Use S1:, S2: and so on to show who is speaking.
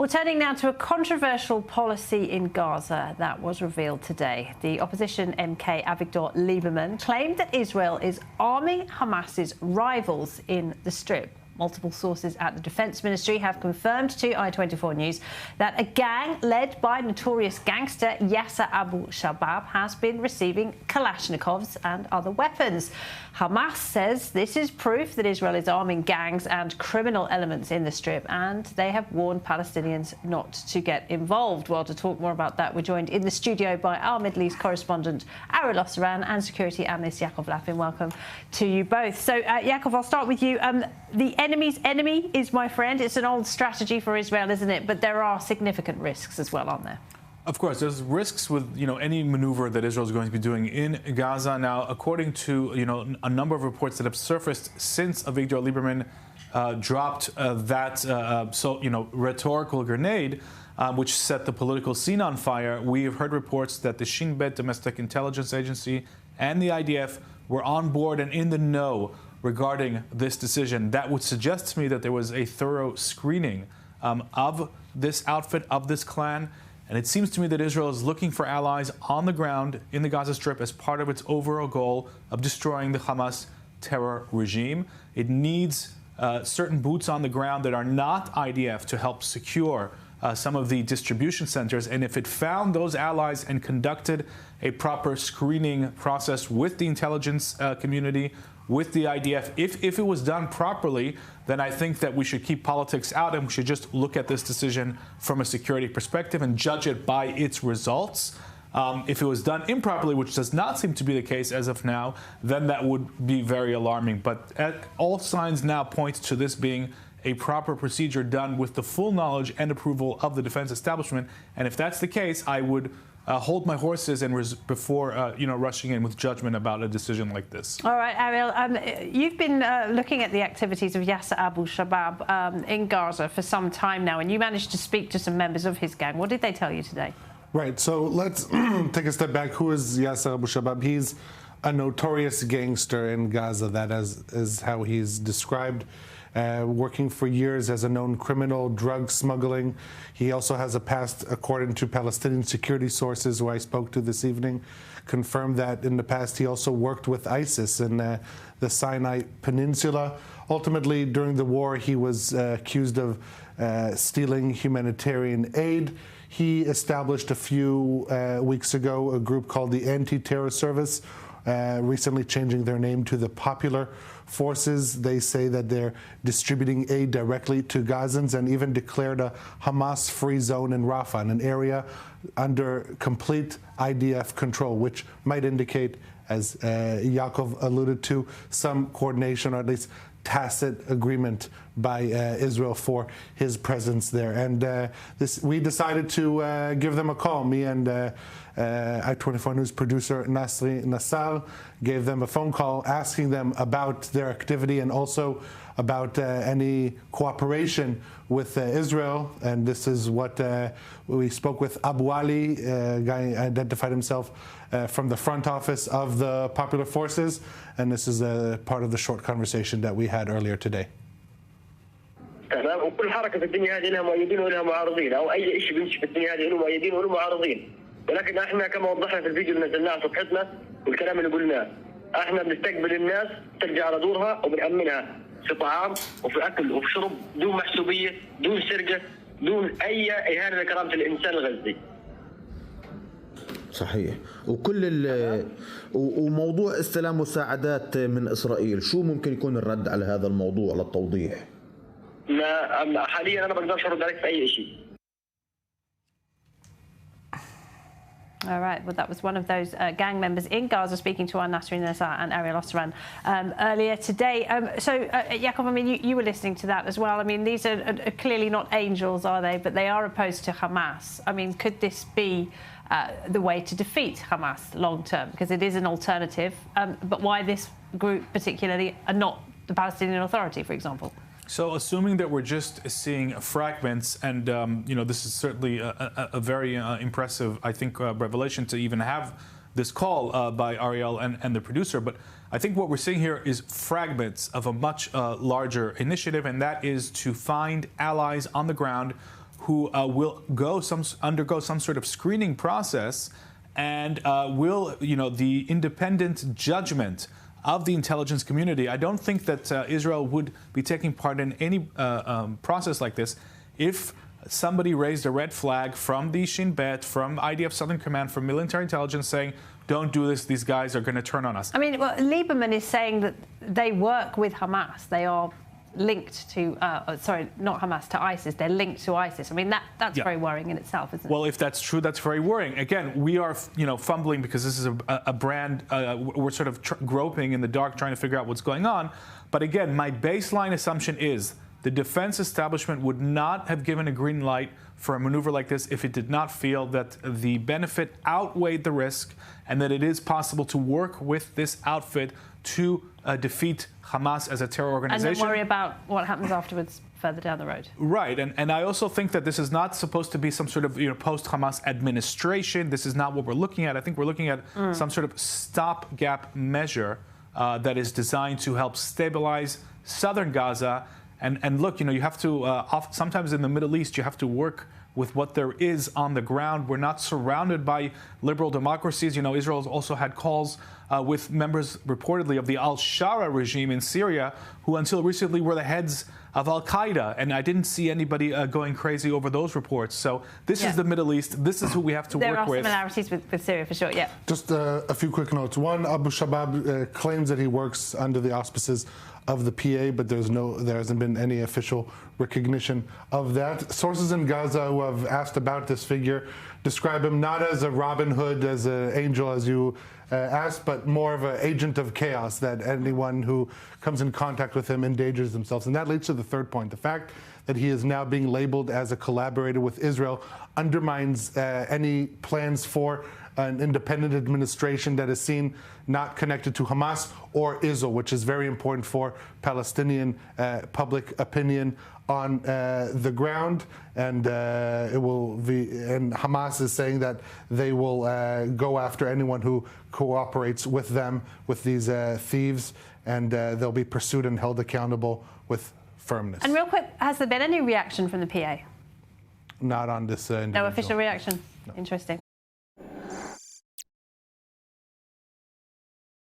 S1: Well, turning now to a controversial policy in Gaza that was revealed today. The opposition MK Avigdor Lieberman claimed that Israel is arming Hamas's rivals in the Strip. Multiple sources at the Defence Ministry have confirmed to I24 News that a gang led by notorious gangster Yasser Abu Shabab has been receiving Kalashnikovs and other weapons. Hamas says this is proof that Israel is arming gangs and criminal elements in the Strip, and they have warned Palestinians not to get involved. Well, to talk more about that, we're joined in the studio by our Middle East correspondent Ariel Osseran and security analyst Yaakov Lapin. Welcome to you both. So, Yaakov, I'll start with you. The enemy's enemy is my friend. It's an old strategy for Israel, isn't it? But there are significant risks as well, aren't there?
S2: Of course, there's risks with any maneuver that Israel is going to be doing in Gaza. Now, according to a number of reports that have surfaced since Avigdor Lieberman dropped that rhetorical grenade, which set the political scene on fire, we have heard reports that the Shin Bet Domestic Intelligence Agency and the IDF were on board and in the know regarding this decision. That would suggest to me that there was a thorough screening of this outfit, of this clan. And it seems to me that Israel is looking for allies on the ground in the Gaza Strip as part of its overall goal of destroying the Hamas terror regime. It needs certain boots on the ground that are not IDF to help secure some of the distribution centers. And if it found those allies and conducted a proper screening process with the intelligence community, with the IDF, if it was done properly, then I think that we should keep politics out and we should just look at this decision from a security perspective and judge it by its results. If it was done improperly, which does not seem to be the case as of now, then that would be very alarming. But all signs now point to this being a proper procedure done with the full knowledge and approval of the defense establishment. And if that's the case, I would hold my horses and before rushing in with judgment about a decision like this.
S1: All right, Ariel, you've been looking at the activities of Yasser Abu Shabab in Gaza for some time now, and you managed to speak to some members of his gang. What did they tell you today?
S3: Right, so let's take a step back. Who is Yasser Abu Shabab? He's a notorious gangster in Gaza. That is how he's described. Working for years as a known criminal, drug smuggling. He also has a past, according to Palestinian security sources who I spoke to this evening, confirmed that in the past he also worked with ISIS in the Sinai Peninsula. Ultimately, during the war, he was accused of stealing humanitarian aid. He established a few weeks ago a group called the Anti-Terror Service, recently changing their name to the Popular Forces. They say that they're distributing aid directly to Gazans and even declared a Hamas-free zone in Rafah, an area under complete IDF control, which might indicate, as Yaakov alluded to, some coordination or at least tacit agreement by Israel for his presence there. And we decided to give them a call. Me and I24 News producer Nasri Nassar gave them a phone call asking them about their activity and also about any cooperation with Israel. And this is what we spoke with Abu Ali, a guy identified himself from the front office of the Popular Forces. And this is a part of the short conversation that we had earlier today.
S4: وكل حركه في الدنيا هذه لها مؤيدين ولها معارضين، او اي شيء بيمشي في الدنيا هذه له مؤيدين وله معارضين، ولكن احنا كما وضحنا في الفيديو اللي نزلناه على صفحتنا والكلام اللي قلناه، احنا بنستقبل الناس ترجع على دورها وبنأمنها في طعام وفي اكل وفي شرب دون محسوبيه، دون سرقه، دون اي اهانه لكرامه الانسان الغزي.
S5: صحيح. وموضوع استلام مساعدات من اسرائيل، شو ممكن يكون الرد على هذا الموضوع للتوضيح؟
S4: لا حاليا انا بقدرش ارد عليك في اي شيء.
S1: All right. Well, that was one of those gang members in Gaza speaking to our Nasri Nassar and Ariel Osseran earlier today. Yaakov, I mean, you were listening to that as well. I mean, these are clearly not angels, are they? But they are opposed to Hamas. I mean, could this be the way to defeat Hamas long term? Because it is an alternative. But why this group particularly and not the Palestinian Authority, for example?
S2: So assuming that we're just seeing fragments, and this is certainly a very impressive, I think, revelation to even have this call by Ariel and the producer. But I think what we're seeing here is fragments of a much larger initiative, and that is to find allies on the ground who will undergo some sort of screening process, and will, the independent judgment of the intelligence community. I don't think that Israel would be taking part in any process like this if somebody raised a red flag from the Shin Bet, from IDF Southern Command, from military intelligence saying, don't do this, these guys are going to turn on us.
S1: I mean, well, Lieberman is saying that they work with Hamas. They are linked to, not Hamas, to ISIS. They're linked to ISIS. I mean, that's very worrying in itself, isn't it?
S2: Well, if that's true, that's very worrying. Again, we are, fumbling because this is a brand, we're sort of groping in the dark trying to figure out what's going on. But again, my baseline assumption is the defense establishment would not have given a green light for a maneuver like this if it did not feel that the benefit outweighed the risk and that it is possible to work with this outfit to defeat Hamas as a terror organization.
S1: And then worry about what happens afterwards further down the road.
S2: Right. And I also think that this is not supposed to be some sort of post-Hamas administration. This is not what we're looking at. I think we're looking at some sort of stopgap measure that is designed to help stabilize southern Gaza. And look, you have to, sometimes in the Middle East, you have to work with what there is on the ground. We're not surrounded by liberal democracies. Israel has also had calls with members reportedly of the al-Shara regime in Syria, who until recently were the heads of al-Qaeda. And I didn't see anybody going crazy over those reports. So this is the Middle East. This is who we have to work with.
S1: There are similarities with Syria, for sure, yeah.
S3: Just a few quick notes. One, Abu Shabab claims that he works under the auspices of the PA, but there hasn't been any official recognition of that. Sources in Gaza who have asked about this figure describe him not as a Robin Hood, as an angel, as you asked, but more of an agent of chaos, that anyone who comes in contact with him endangers themselves. And that leads to the third point. The fact that he is now being labeled as a collaborator with Israel undermines any plans for an independent administration that is seen not connected to Hamas or Israel, which is very important for Palestinian public opinion on the ground. And it will be, and Hamas is saying that they will go after anyone who cooperates with them, with these thieves, and they'll be pursued and held accountable with firmness.
S1: And real quick, has there been any reaction from the PA?
S3: Not on this individual.
S1: No official reaction? No. Interesting.